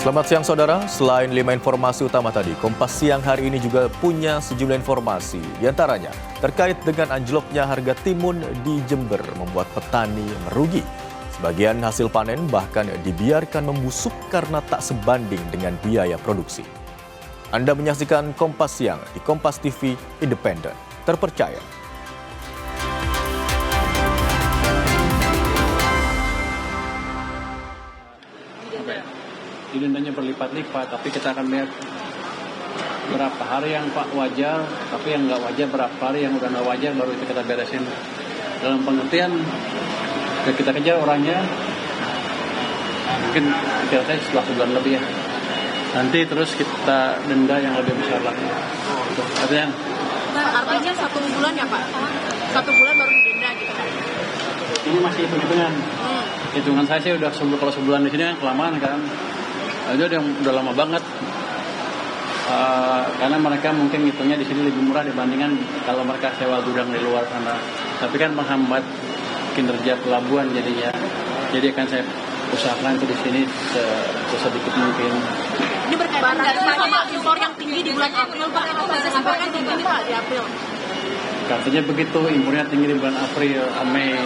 Selamat siang saudara, selain 5 informasi utama tadi, Kompas Siang hari ini juga punya sejumlah informasi. Di antaranya, terkait dengan anjloknya harga timun di Jember membuat petani merugi. Sebagian hasil panen bahkan dibiarkan membusuk karena tak sebanding dengan biaya produksi. Anda menyaksikan Kompas Siang di Kompas TV Independen, terpercaya. Dendanya berlipat-lipat, tapi kita akan lihat berapa hari yang Pak wajar, tapi yang nggak wajar berapa hari yang udah nggak wajar, baru itu kita beresin. Dalam pengertian, kita kejar orangnya, mungkin kira-kira setelah sebulan lebih ya. Nanti terus kita denda yang lebih besar lagi. Artinya? Artinya 1 bulan ya Pak? 1 bulan baru didenda gitu kan? Ini masih hitung-hitungan. Hitungan saya sih udah kalau sebulan di sini kan kelamaan kan. Itu udah lama banget. Karena mereka mungkin hitungnya di sini lebih murah dibandingkan kalau mereka sewa gudang di luar sana. Tapi kan menghambat kinerja pelabuhan jadinya. Jadi akan saya usahakan itu di sini sesedikit mungkin. Ini berkaitan dengan impor yang tinggi di bulan April Pak. Impor kan tinggi Pak di April. Katanya begitu, impornya tinggi di bulan April, Mei.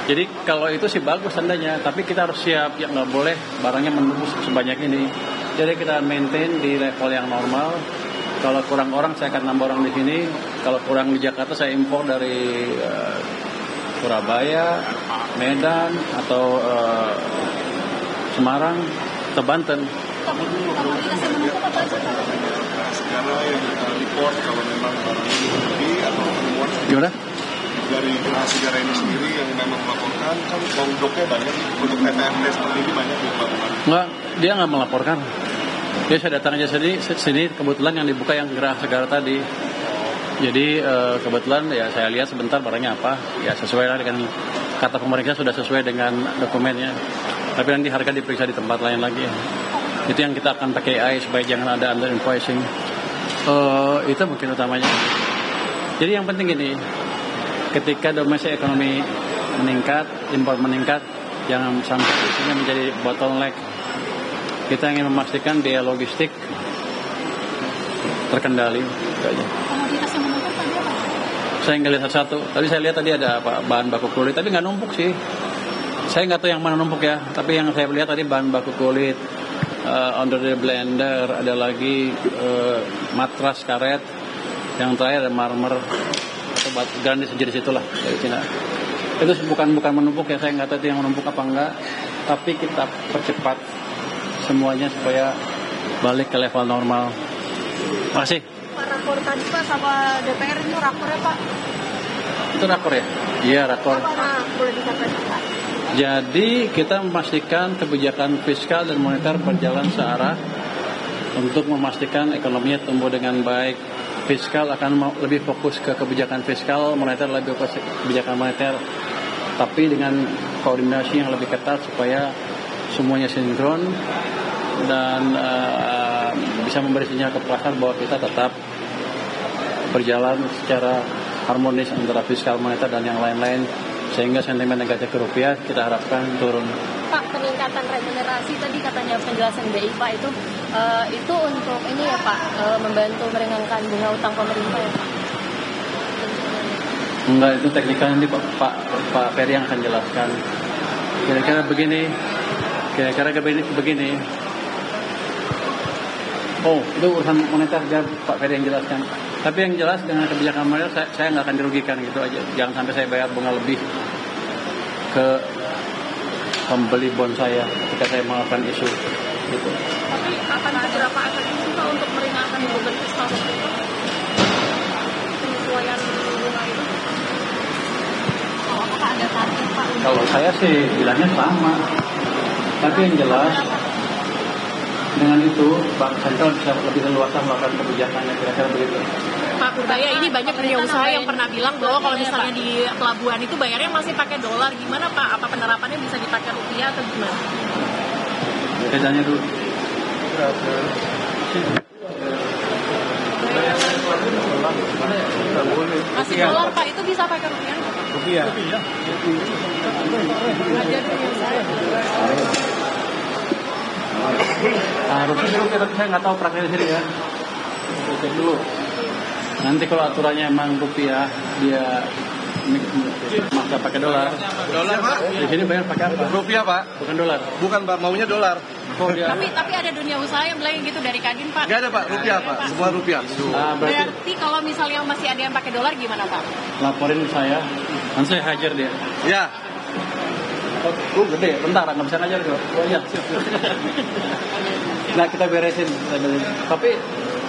Jadi kalau itu sih bagus tandanya, tapi kita harus siap, ya nggak boleh barangnya menembus sebanyak ini. Jadi kita maintain di level yang normal. Kalau kurang orang saya akan nambah orang di sini. Kalau kurang di Jakarta saya impor dari Surabaya, Medan atau Semarang atau Banten. Segala yang report kalau memang barangnya lebih atau temuan Gimana? dari negara ini sendiri yang memang melaporkan kan produknya banyak untuk PTMD seperti ini banyak di pelabuhan. Enggak, dia nggak melaporkan. Dia saya datang aja sini kebetulan yang dibuka yang Gerah Segara tadi. Jadi kebetulan ya saya lihat sebentar barangnya apa, ya sesuai lah dengan kata pemeriksa sudah sesuai dengan dokumennya. Tapi nanti harga diperiksa di tempat lain lagi. Itu yang kita akan pakai AI supaya jangan ada under invoicing. Itu mungkin utamanya. Jadi yang penting ini, ketika domestik ekonomi meningkat, impor meningkat, jangan sampai isinya menjadi bottleneck. Kita ingin memastikan biaya logistik terkendali. Komoditas yang menumpuk tadi apa? Saya nggak lihat satu. Tadi saya lihat tadi ada bahan baku kulit, tapi nggak numpuk sih. Saya nggak tahu yang mana numpuk ya. Tapi yang saya lihat tadi bahan baku kulit, under the blender, ada lagi matras karet, yang terakhir ada marmer atau batu grandis sejenis itulah dari Cina. Itu bukan menumpuk ya, saya nggak tahu itu yang menumpuk apa enggak. Tapi kita percepat semuanya supaya balik ke level normal. Makasih. Pak rakor tadi Pak sama DPR itu rakor ya Pak? Itu rakor ya? Iya rakor. Nah, boleh disampaikan Pak? Jadi kita memastikan kebijakan fiskal dan moneter berjalan searah untuk memastikan ekonominya tumbuh dengan baik. Fiskal akan lebih fokus ke kebijakan fiskal, moneter lebih fokus ke kebijakan moneter, tapi dengan koordinasi yang lebih ketat supaya semuanya sinkron dan bisa memberi sinyal ke pasar bahwa kita tetap berjalan secara harmonis antara fiskal, moneter dan yang lain-lain, sehingga sentimen negatif ke rupiah kita harapkan turun. Pak, peningkatan regenerasi tadi katanya penjelasan BI Pak itu untuk ini ya Pak, membantu meringankan bunga utang pemerintah ya Pak? Enggak, itu teknikal nanti Pak Ferry yang akan jelaskan. Kira-kira begini. Oh, itu urusan moneter biar Pak Ferry yang jelaskan. Tapi yang jelas dengan kebijakan moneter saya nggak akan dirugikan gitu aja. Jangan sampai saya bayar bunga lebih ke pembeli bond saya ketika saya melakukan isu gitu. Tapi akan beberapa efektif Pak untuk meringankan beban fiskal pemerintah? Penyesuaian bunga itu? Apakah ada target Pak? Kalau saya sih bilangnya sama. Tapi yang jelas dengan itu Bank Sentral bisa lebih leluasa melakukan kebijakannya, kira-kira begitu. Pak Purbaya, ini banyak pengusaha yang pernah bilang bahwa kalau misalnya di pelabuhan itu bayarnya masih pakai dolar, gimana Pak? Apa penerapannya bisa dipakai rupiah atau gimana? Saya tanya dulu. Masih dolar Pak, itu bisa pakai rupiah? Rupiah. Harusnya sih rupiah, tapi saya nggak tahu prakteknya di sini ya. Kita cek dulu. Nanti kalau aturannya emang rupiah, dia maksa pakai dolar. Dolar, Pak? Di sini bayar pakai apa? Rupiah, Pak? Bukan dolar. Bukan, Pak. Maunya dolar. Oh, dia. Tapi ada dunia usaha yang bilang gitu dari Kadin, Pak. Nggak ada, Pak. Rupiah, Pak. Semua rupiah. Berarti Berarti kalau misalnya masih ada yang pakai dolar gimana, Pak? laporin saya, nanti saya hajar dia. Ya. Oh, gede, bentar, nggak bisa ngajar kok. Oh iya, siap. Nah, kita beresin. Tapi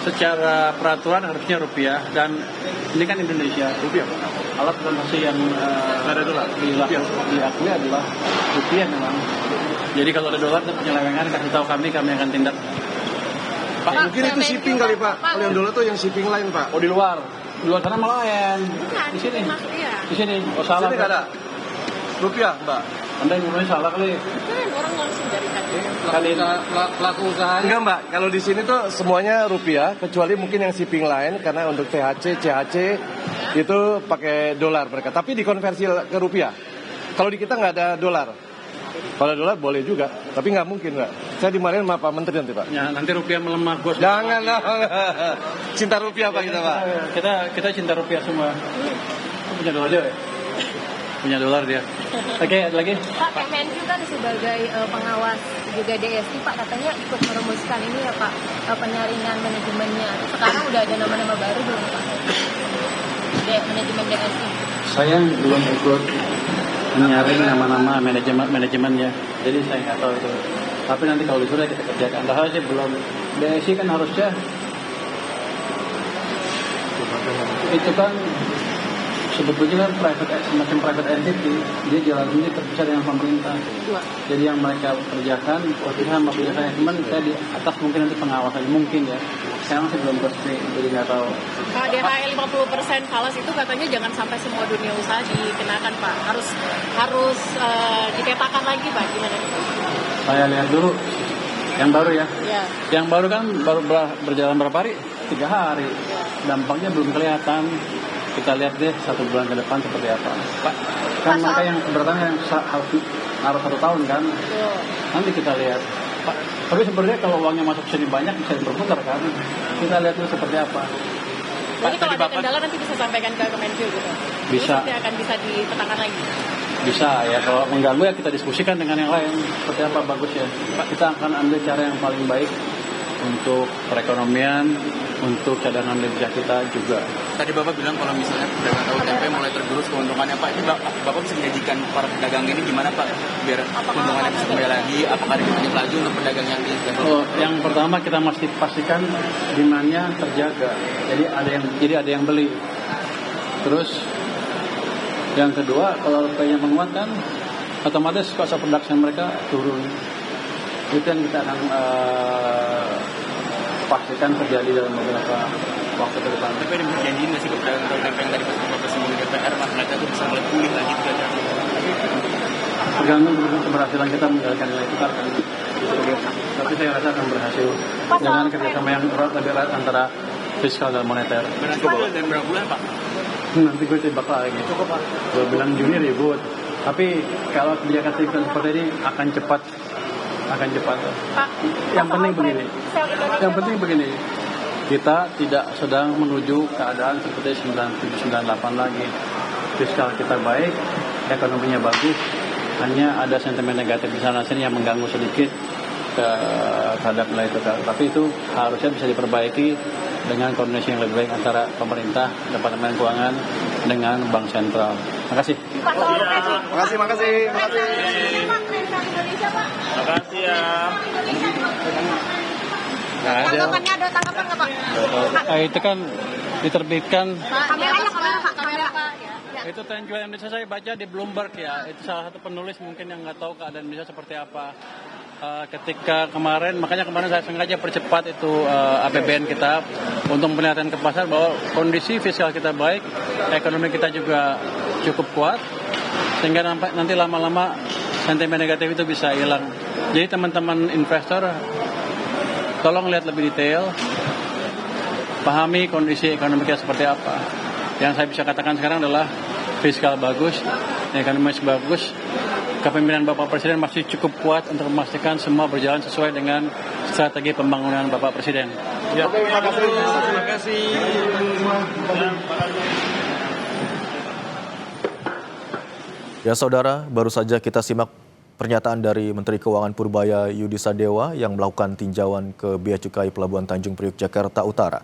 secara peraturan harusnya rupiah, dan ini kan Indonesia. Rupiah, Pak. Alat transaksi yang Ada dolar. diakui adalah rupiah memang. Jadi kalau ada dolar dan penyelewengan, kasih tahu kami akan tindak. Pak, mungkin itu shipping kali, Pak. Kalau yang dolar tuh yang shipping lain, Pak. Oh, di luar sana malah lain. Bukan, Di sini. Iya. Di sini. Oh, salah. Sini nggak ada. Rupiah, Mbak. Anda ngomongnya salah kali. Bukan, orang langsung dari Kadin. Pelaku usaha. Enggak, Mbak. Kalau di sini tuh semuanya rupiah, kecuali mungkin yang shipping lain, karena untuk THC, CHC itu pakai dolar mereka. Tapi dikonversi ke rupiah. Kalau di kita nggak ada dolar. Kalau dolar boleh juga, tapi nggak mungkin, Mbak. Saya dimarahin sama Pak Menteri nanti, Pak. Ya, nanti rupiah melemah, bos. Jangan lah. Cinta rupiah, Pak, kita, Pak. Kita cinta rupiah semua. Punya dolar dia. Punya dolar dia. Oke, ada lagi? Pak, Kemenq kan sebagai pengawas juga DSI, Pak, katanya ikut merumuskan ini ya, Pak, penyaringan manajemennya. Sekarang udah ada nama-nama baru belum, Pak? Manajemen DSI. Saya belum ikut menyaring nama-nama manajemennya, jadi saya nggak tahu itu. Tapi nanti kalau disuruh kita kerjakan. Padahal sih belum. DSI kan harusnya itu kan sebetulnya semacam private entity, dia jalan sendiri terpisah dengan pemerintah. Jadi yang mereka kerjakan, sama biasanya, cuman saya di atas mungkin nanti pengawasan mungkin ya. Sekarang sih belum resmi, jadi nggak tahu. DHL 50% falas itu katanya jangan sampai semua dunia usaha dikenakan, Pak. Harus dipetakan lagi, Pak. Gimana? Saya lihat dulu yang baru ya. Ya. Yang baru kan baru berjalan berapa hari? 3 hari. Dampaknya belum kelihatan. Kita lihat deh 1 bulan ke depan seperti apa. Pak, kan mereka yang keberatan yang harus 1 tahun kan. Nanti kita lihat. Pak, tapi sebenarnya kalau uangnya masuk sini banyak bisa diperputar kan. Kita lihat dulu seperti apa. Jadi kalau ada kendala nanti bisa sampaikan ke Kemenq gitu. Bisa. Nanti akan bisa dipetakan lagi. Bisa ya, kalau mengganggu ya kita diskusikan dengan yang lain seperti apa bagusnya. Pak, kita akan ambil cara yang paling baik untuk perekonomian, untuk cadangan devisa kita juga. Tadi Bapak bilang kalau misalnya pedagang tahu tempe mulai tergerus keuntungannya, Pak, ini Bapak bisa menyajikan para pedagang ini gimana, Pak, biar keuntungannya bisa kembali lagi? Apakah ada lanjut lagi untuk pedagang yang di Yang pertama kita mesti pastikan demand-nya terjaga. Jadi ada yang beli. Terus yang kedua, kalau rupiahnya menguat kan, otomatis cost of production mereka turun. Itu yang kita akan pastikan terjadi dalam beberapa waktu ke depan. Tapi ada berjanjiin nggak sih ke pedagang tahu tempe yang tadi Bapak singgung di DPR, Mas, mereka tuh bisa mulai pulih lagi gitu aja? Tergantung keberhasilan kita menjalankan nilai tukar kan. Tapi saya rasa akan berhasil dengan kerjasama yang lebih erat antara fiskal dan moneter. Berhasil dalam berapa bulan, Pak? Nanti gue tebak lagi. Gue bilang Juni ribut. Tapi kalau kebijakan fiskal seperti ini akan cepat. Pak, Yang penting begini. Kita tidak sedang menuju keadaan seperti 97-98 lagi. Fiskal kita baik, ekonominya bagus. Hanya ada sentimen negatif di sana sini yang mengganggu sedikit terhadap nilai tukar. Tapi itu harusnya bisa diperbaiki dengan koordinasi yang lebih baik antara pemerintah, Departemen Keuangan dengan Bank Sentral. Terima kasih. Pak, Makasih. Makasih ya. tanggapannya ada tanggapan nggak, Pak? Itu kan diterbitkan. Kamera, Pak. Ya. Itu tren jual Indonesia saya baca di Bloomberg ya. Itu salah satu penulis mungkin yang nggak tahu keadaan Indonesia seperti apa. Ketika makanya kemarin saya sengaja percepat itu APBN kita untuk memperlihatkan ke pasar bahwa kondisi fiskal kita baik, ekonomi kita juga cukup kuat, sehingga nanti lama-lama sentimen negatif itu bisa hilang. Jadi teman-teman investor, tolong lihat lebih detail, pahami kondisi ekonomi kita seperti apa. Yang saya bisa katakan sekarang adalah fiskal bagus, ekonomi bagus, kepemimpinan Bapak Presiden masih cukup kuat untuk memastikan semua berjalan sesuai dengan strategi pembangunan Bapak Presiden. Ya, terima kasih. Ya saudara, baru saja kita simak pernyataan dari Menteri Keuangan Purbaya Yudi Sadewa yang melakukan tinjauan ke Bea Cukai Pelabuhan Tanjung Priok, Jakarta Utara.